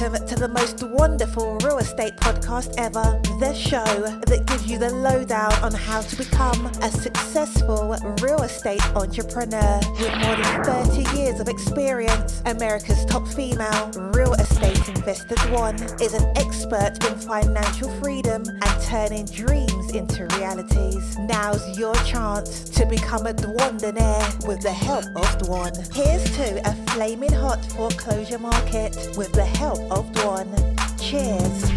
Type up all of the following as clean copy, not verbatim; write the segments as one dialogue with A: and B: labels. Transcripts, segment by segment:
A: Welcome to the most wonderful real estate podcast ever, the show that gives you the lowdown on how to become a successful real estate entrepreneur. With more than 30 years of experience, America's top female real estate investor Dwan is an expert in financial freedom and turning dreams into realities. Now's your chance to become a Dwandernaire with the help of Dwan. Here's to a flaming hot foreclosure market with the help of Dwan. Cheers.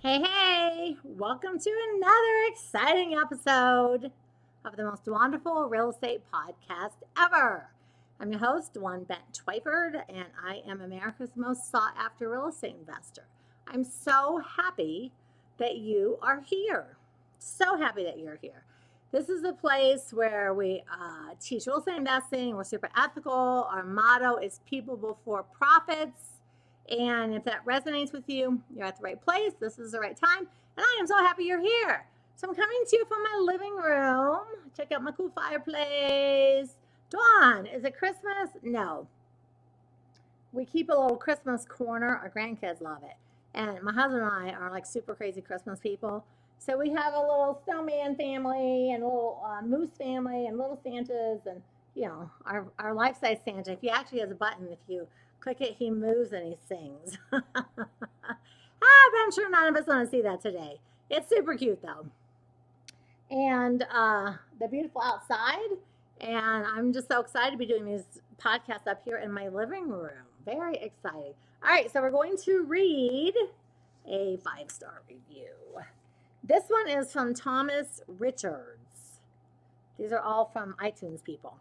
B: Hey, welcome to another exciting episode of the Most Wonderful Real Estate Podcast Ever. I'm your host, Dwan Twyford, and I am America's most sought after real estate investor. I'm so happy that you are here. So happy that you're here. This is a place where we teach real estate investing. We're super ethical. Our motto is people before profits. And if that resonates with you, you're at the right place. This is the right time. And I am so happy you're here. So I'm coming to you from my living room. Check out my cool fireplace. Dwan, is it Christmas? No. We keep a little Christmas corner. Our grandkids love it. And my husband and I are like super crazy Christmas people. So we have a little snowman family and a little moose family and little Santas and, you know, our life-size Santa. If he actually has a button, if you click it, he moves and he sings. But I'm sure none of us want to see that today. It's super cute, though. And the beautiful outside. And I'm just so excited to be doing these podcasts up here in my living room. Very exciting. All right, so we're going to read a 5-star review. This one is from Thomas Richards. These are all from iTunes people.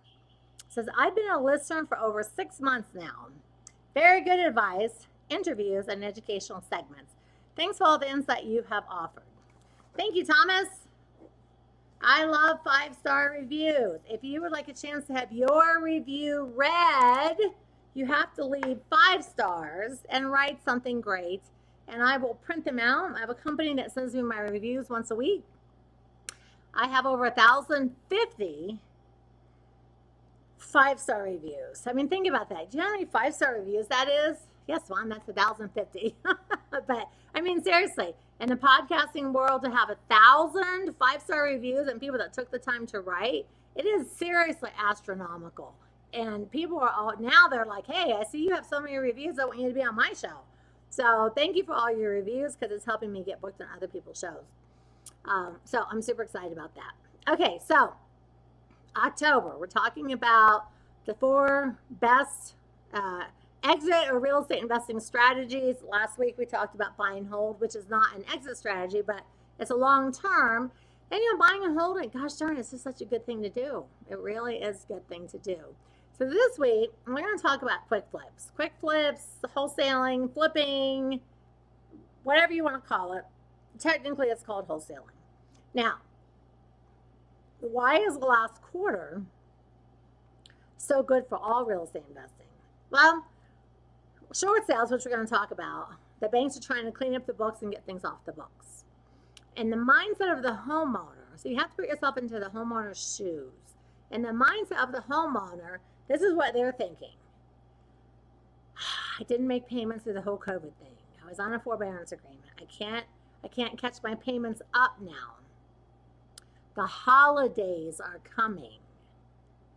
B: It says, I've been a listener for over 6 months now. Very good advice, interviews, and educational segments. Thanks for all the insight you have offered. Thank you, Thomas. I love 5-star reviews. If you would like a chance to have your review read, you have to leave 5 stars and write something great. And I will print them out. I have a company that sends me my reviews once a week. I have over 1,050 5-star reviews. I mean, think about that. Do you know how many 5-star reviews that is? Yes, one. That's 1,050. But I mean, seriously, in the podcasting world, to have 1,000 5-star reviews and people that took the time to write, it is seriously astronomical. And people are all now they're like, hey, I see you have so many reviews. I want you to be on my show. So thank you for all your reviews because it's helping me get booked on other people's shows. So I'm super excited about that. Okay, so October, we're talking about the 4 best exit or real estate investing strategies. Last week we talked about buy and hold, which is not an exit strategy, but it's a long term. And buying and holding, gosh darn, it's just such a good thing to do. It really is a good thing to do. So this week, we're going to talk about quick flips. Quick flips, wholesaling, flipping, whatever you want to call it. Technically, it's called wholesaling. Now, why is the last quarter so good for all real estate investing? Well, short sales, which we're going to talk about, the banks are trying to clean up the books and get things off the books. And the mindset of the homeowner, so you have to put yourself into the homeowner's shoes. And the mindset of the homeowner, this is what they're thinking. I didn't make payments through the whole COVID thing. I was on a forbearance agreement. I can't catch my payments up now. The holidays are coming.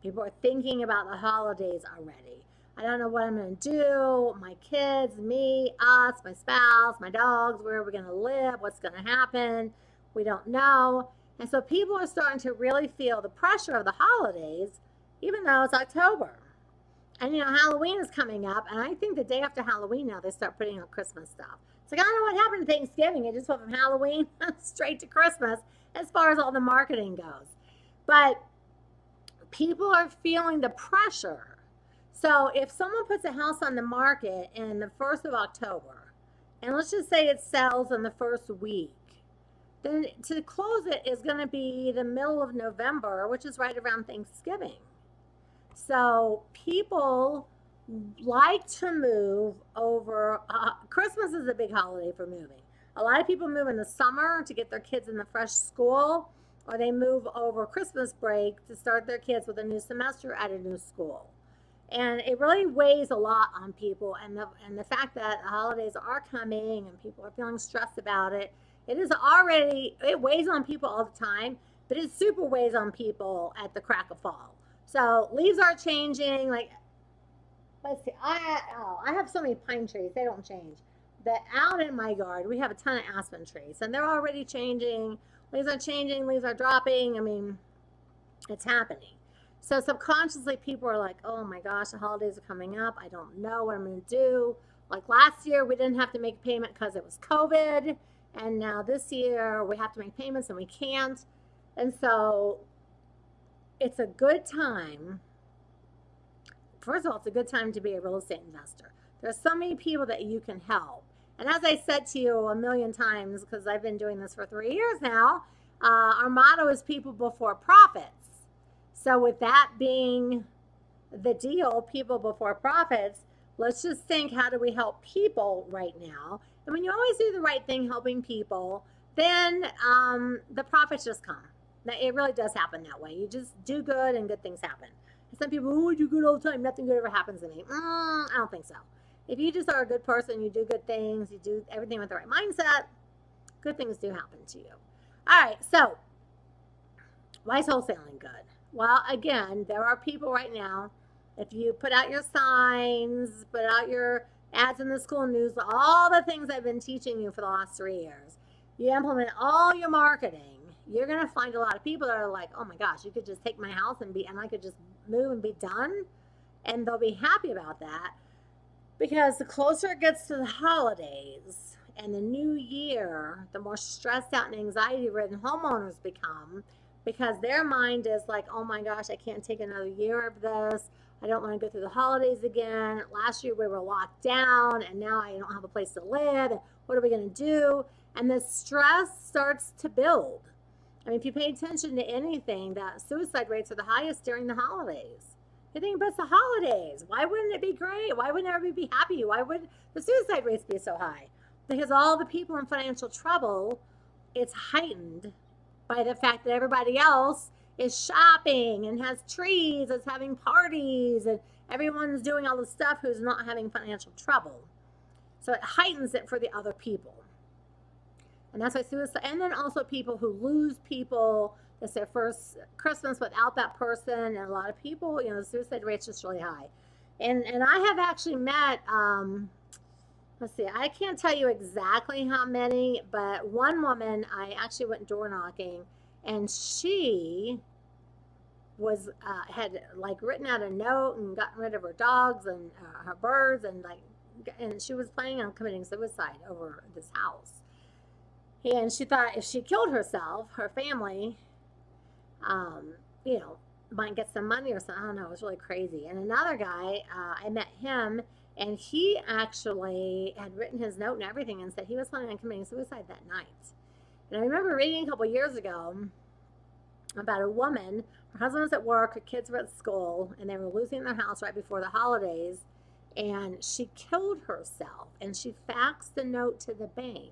B: People are thinking about the holidays already. I don't know what I'm going to do. My kids, me, us, my spouse, my dogs, where are we going to live? What's going to happen? We don't know. And so people are starting to really feel the pressure of the holidays, even though it's October. And, Halloween is coming up. And I think the day after Halloween now, they start putting out Christmas stuff. It's like, I don't know what happened to Thanksgiving. It just went from Halloween straight to Christmas as far as all the marketing goes. But people are feeling the pressure. So if someone puts a house on the market in the 1st of October, and let's just say it sells in the first week, then to close it is going to be the middle of November, which is right around Thanksgiving. So people like to move over. Christmas is a big holiday for moving. A lot of people move in the summer to get their kids in the fresh school or they move over Christmas break to start their kids with a new semester at a new school. And it really weighs a lot on people. And the fact that the holidays are coming and people are feeling stressed about it, it weighs on people all the time, but it super weighs on people at the crack of fall. So leaves are changing. Like, let's see, I have so many pine trees, they don't change. Out in my yard, we have a ton of aspen trees, and they're already changing. Leaves are changing, leaves are dropping. I mean, it's happening. So subconsciously, people are like, oh my gosh, the holidays are coming up. I don't know what I'm going to do. Like last year, we didn't have to make a payment because it was COVID. And now this year, we have to make payments and we can't. And so it's a good time. First of all, it's a good time to be a real estate investor. There's so many people that you can help. And as I said to you a million times, because I've been doing this for 3 years now, our motto is people before profits. So with that being the deal, people before profits, let's just think, how do we help people right now? And when you always do the right thing, helping people, then the profits just come. Now, it really does happen that way. You just do good and good things happen. And some people, oh, I do good all the time, nothing good ever happens to me. I don't think so. If you just are a good person, you do good things, you do everything with the right mindset, good things do happen to you. All right, so why is wholesaling good? Well, again, there are people right now, if you put out your signs, put out your ads in the school news, all the things I've been teaching you for the last 3 years, you implement all your marketing, you're going to find a lot of people that are like, oh my gosh, you could just take my house and I could just move and be done. And they'll be happy about that, because the closer it gets to the holidays and the new year, the more stressed out and anxiety-ridden homeowners become, because their mind is like, oh my gosh, I can't take another year of this. I don't want to go through the holidays again. Last year we were locked down and now I don't have a place to live. And what are we going to do? And the stress starts to build. I mean, if you pay attention to anything, that suicide rates are the highest during the holidays. You think, but it's the holidays. Why wouldn't it be great? Why wouldn't everybody be happy? Why would the suicide rates be so high? Because all the people in financial trouble, it's heightened by the fact that everybody else is shopping and has trees, is having parties, and everyone's doing all the stuff who's not having financial trouble. So it heightens it for the other people. And that's why suicide, and then also people who lose people, it's their first Christmas without that person, and a lot of people, the suicide rate's just really high. And I have actually met, let's see, I can't tell you exactly how many, but one woman, I actually went door knocking, and she was had written out a note and gotten rid of her dogs and her birds, and she was planning on committing suicide over this house. And she thought if she killed herself, her family, might get some money or something. I don't know. It was really crazy. And another guy, I met him, and he actually had written his note and everything and said he was planning on committing suicide that night. And I remember reading a couple years ago about a woman. Her husband was at work, her kids were at school, and they were losing their house right before the holidays. And she killed herself, and she faxed a note to the bank.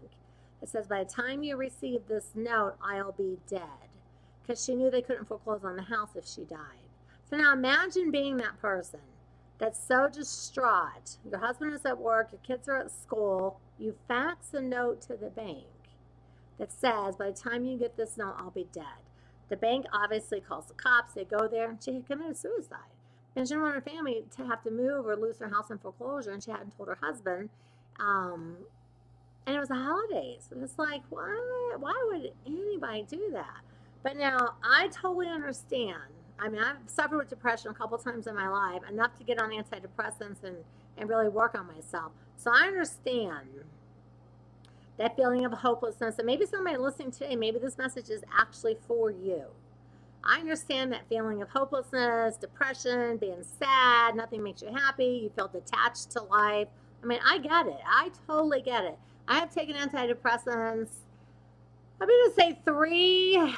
B: It says, by the time you receive this note, I'll be dead. Because she knew they couldn't foreclose on the house if she died. So now imagine being that person that's so distraught. Your husband is at work, your kids are at school. You fax a note to the bank that says, by the time you get this note, I'll be dead. The bank obviously calls the cops. They go there, and she had committed suicide. And she didn't want her family to have to move or lose their house in foreclosure, and she hadn't told her husband. And it was the holidays. And it's like, why would anybody do that? But now, I totally understand. I mean, I've suffered with depression a couple times in my life, enough to get on antidepressants and really work on myself. So I understand that feeling of hopelessness. And maybe somebody listening today, maybe this message is actually for you. I understand that feeling of hopelessness, depression, being sad, nothing makes you happy, you feel detached to life. I mean, I get it. I totally get it. I have taken antidepressants, I'm going to say 3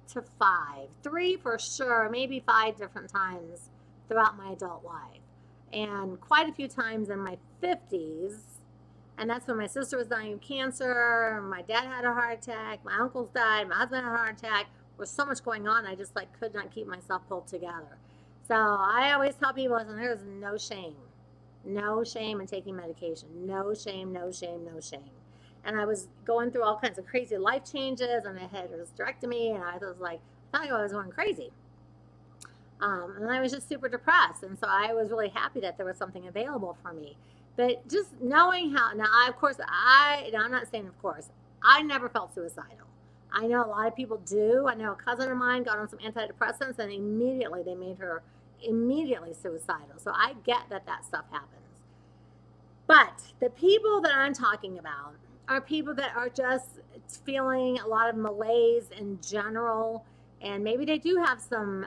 B: to 5. 3 for sure, maybe 5 different times throughout my adult life. And quite a few times in my 50s. And that's when my sister was dying of cancer, my dad had a heart attack, my uncles died, my husband had a heart attack. was so much going on. I just like could not keep myself pulled together. So I always tell people, listen, there's no shame in taking medication. No shame, no shame, no shame. And I was going through all kinds of crazy life changes, and I had a hysterectomy, and I was like, I thought I was going crazy. And I was just super depressed. And so I was really happy that there was something available for me. But just knowing how, now, I'm not saying of course, I never felt suicidal. I know a lot of people do. I know a cousin of mine got on some antidepressants, and immediately they made her immediately suicidal. So I get that stuff happens. But the people that I'm talking about are people that are just feeling a lot of malaise in general. And maybe they do have some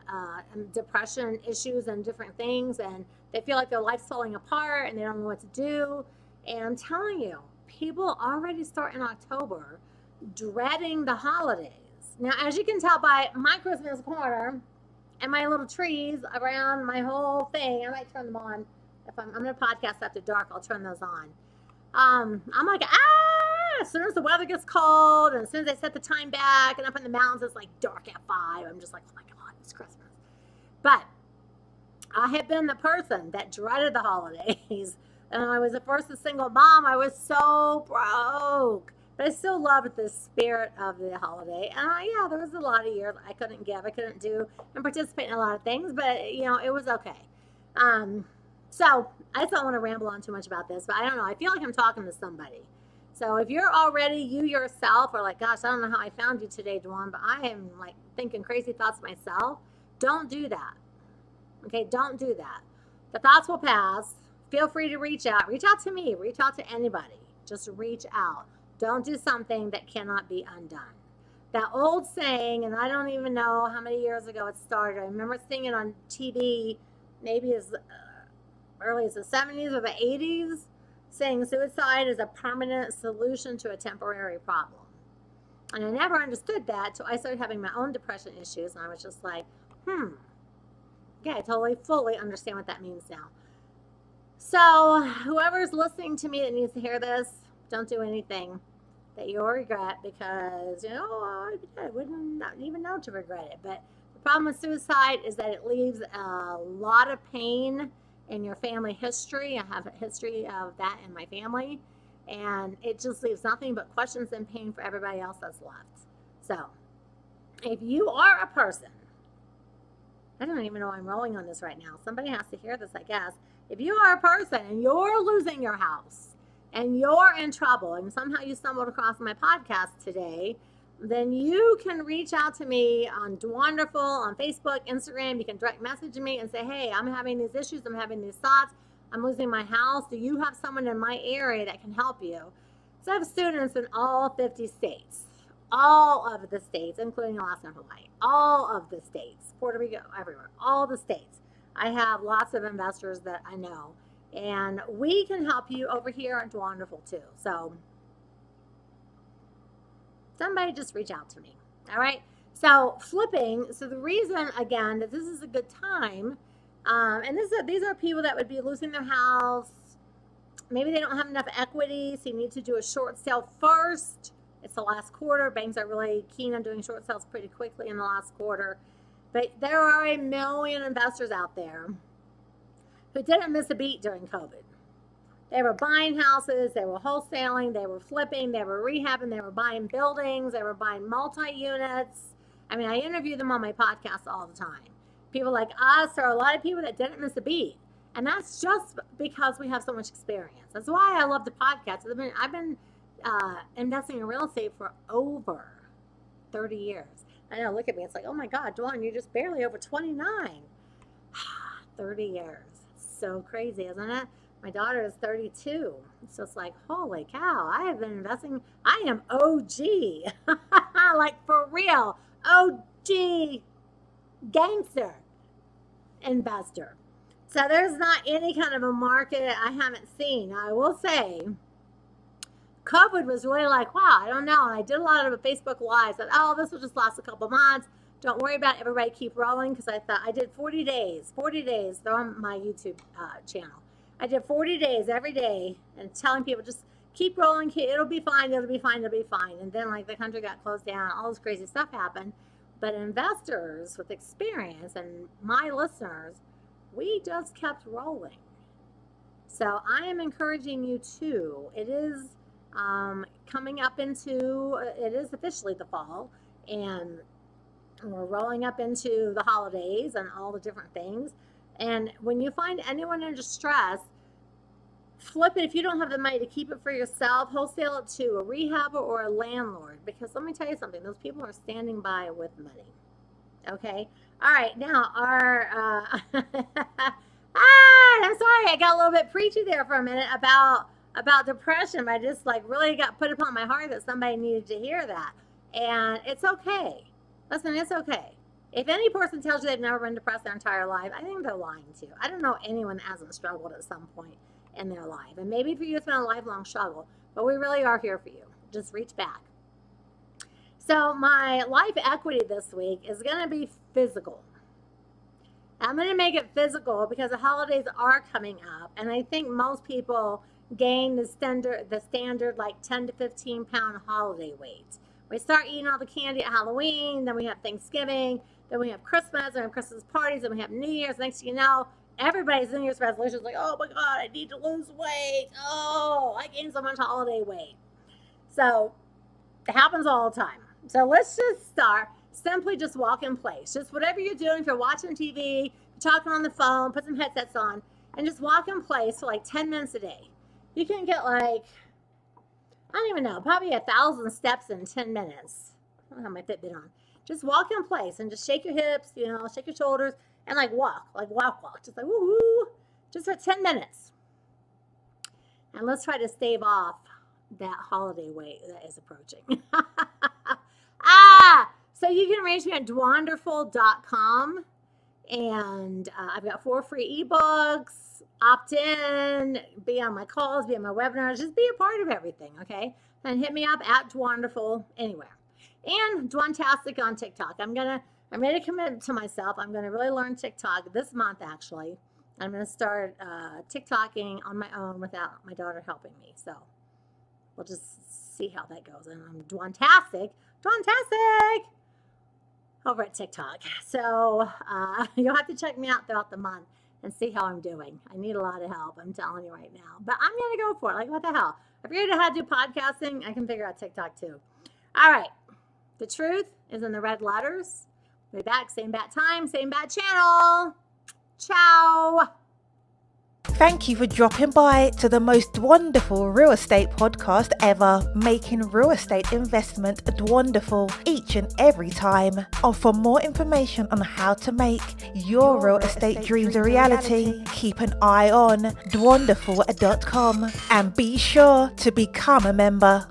B: depression issues and different things, and they feel like their life's falling apart and they don't know what to do. And I'm telling you, people already start in October dreading the holidays. Now, as you can tell by my Christmas corner and my little trees around my whole thing, I might turn them on. If I'm going to podcast after dark, I'll turn those on. I'm like, as soon as the weather gets cold and as soon as they set the time back and up in the mountains, it's like dark at 5. I'm just like, oh my God, it's Christmas. But I have been the person that dreaded the holidays. And when I was the first single mom, I was so broke. But I still loved the spirit of the holiday. And there was a lot of years I couldn't give, I couldn't do and participate in a lot of things, but it was okay. So I just don't want to ramble on too much about this, but I don't know. I feel like I'm talking to somebody. So if you're already, you yourself are like, gosh, I don't know how I found you today, Dwan, but I am like thinking crazy thoughts myself. Don't do that. Okay, don't do that. The thoughts will pass. Feel free to reach out. Reach out to me. Reach out to anybody. Just reach out. Don't do something that cannot be undone. That old saying, and I don't even know how many years ago it started. I remember seeing it on TV, maybe as early as the 70s or the 80s, saying suicide is a permanent solution to a temporary problem. And I never understood that until I started having my own depression issues, and I was just like, yeah, I totally, fully understand what that means now. So whoever's listening to me that needs to hear this, don't do anything that you'll regret, because, I wouldn't not even know to regret it. But the problem with suicide is that it leaves a lot of pain in your family history. I have a history of that in my family, and it just leaves nothing but questions and pain for everybody else that's left. So if you are a person, I don't even know I'm rolling on this right now. Somebody has to hear this, I guess. If you are a person and you're losing your house and you're in trouble and somehow you stumbled across my podcast today, then you can reach out to me on Dwanderful, on Facebook, Instagram. You can direct message me and say, hey, I'm having these issues. I'm having these thoughts. I'm losing my house. Do you have someone in my area that can help you? So I have students in all 50 states, all of the states, including Alaska and Hawaii, all of the states, Puerto Rico, everywhere, all the states. I have lots of investors that I know, and we can help you over here at Dwanderful too. So somebody just reach out to me. All right. So flipping. So the reason, again, that this is a good time, and these are people that would be losing their house. Maybe they don't have enough equity, so you need to do a short sale first. It's the last quarter. Banks are really keen on doing short sales pretty quickly in the last quarter. But there are a million investors out there who didn't miss a beat during COVID. They were buying houses, they were wholesaling, they were flipping, they were rehabbing, they were buying buildings, they were buying multi-units. I mean, I interview them on my podcast all the time. People like us are a lot of people that didn't miss a beat. And that's just because we have so much experience. That's why I love the podcast. I've been investing in real estate for over 30 years. I know, look at me. It's like, oh my God, Dwan, you're just barely over 29. 30 years. So crazy, isn't it? My daughter is 32. So it's like, holy cow, I have been investing. I am OG. Like for real. OG gangster investor. So there's not any kind of a market I haven't seen. Now, I will say, COVID was really like, wow, I don't know. And I did a lot of Facebook Lives. I thought, this will just last a couple months. Don't worry about it. Everybody keep rolling. Because I thought I did 40 days. They're on my YouTube channel. I did 40 days every day and telling people just keep rolling. It'll be fine. It'll be fine. It'll be fine. And then like the country got closed down. All this crazy stuff happened. But investors with experience and my listeners, we just kept rolling. So I am encouraging you too. It is coming up into, it is officially the fall, and we're rolling up into the holidays and all the different things. And when you find anyone in distress, flip it. If you don't have the money to keep it for yourself, wholesale it to a rehabber or a landlord. Because let me tell you something, those people are standing by with money. Okay? All right, now our, I'm sorry, I got a little bit preachy there for a minute about depression. I just really got put upon my heart that somebody needed to hear that. And it's okay. Listen, it's okay. If any person tells you they've never been depressed their entire life, I think they're lying to you. I don't know anyone that hasn't struggled at some point in their life. And maybe for you it's been a lifelong struggle, but we really are here for you. Just reach back. So my life equity this week is going to be physical. I'm going to make it physical because the holidays are coming up, and I think most people gain the standard 10 to 15 pound holiday weight. We start eating all the candy at Halloween, then we have Thanksgiving, then we have Christmas, then we have Christmas parties, then we have New Year's. Next thing you know, everybody's New Year's resolution is like, oh my God, I need to lose weight. Oh, I gained so much holiday weight. So it happens all the time. So let's just start. Simply just walk in place. Just whatever you're doing, if you're watching TV, you're talking on the phone, put some headsets on, and just walk in place for 10 minutes a day. You can get I don't even know, probably 1,000 steps in 10 minutes. I don't have my Fitbit on. Just walk in place and just shake your hips, shake your shoulders, and walk. Just woo-hoo, just for 10 minutes. And let's try to stave off that holiday weight that is approaching. So you can reach me at dwanderful.com, and I've got 4 free ebooks. Opt in, be on my calls, be on my webinars, just be a part of everything, okay? And hit me up at Dwanderful anywhere. And Dwantastic on TikTok. I'm ready to commit to myself. I'm gonna really learn TikTok this month, actually. I'm gonna start TikToking on my own without my daughter helping me. So we'll just see how that goes. And I'm Dwantastic over at TikTok. So you'll have to check me out throughout the month and see how I'm doing. I need a lot of help, I'm telling you right now. But I'm going to go for it. What the hell? I figured out how to do podcasting. I can figure out TikTok too. All right. The truth is in the red letters. We'll be back. Same bat time, same bat channel. Ciao.
A: Thank you for dropping by to the most wonderful real estate podcast ever, making real estate investment wonderful each and every time. And for more information on how to make your real estate dreams a reality, keep an eye on dwanderful.com and be sure to become a member.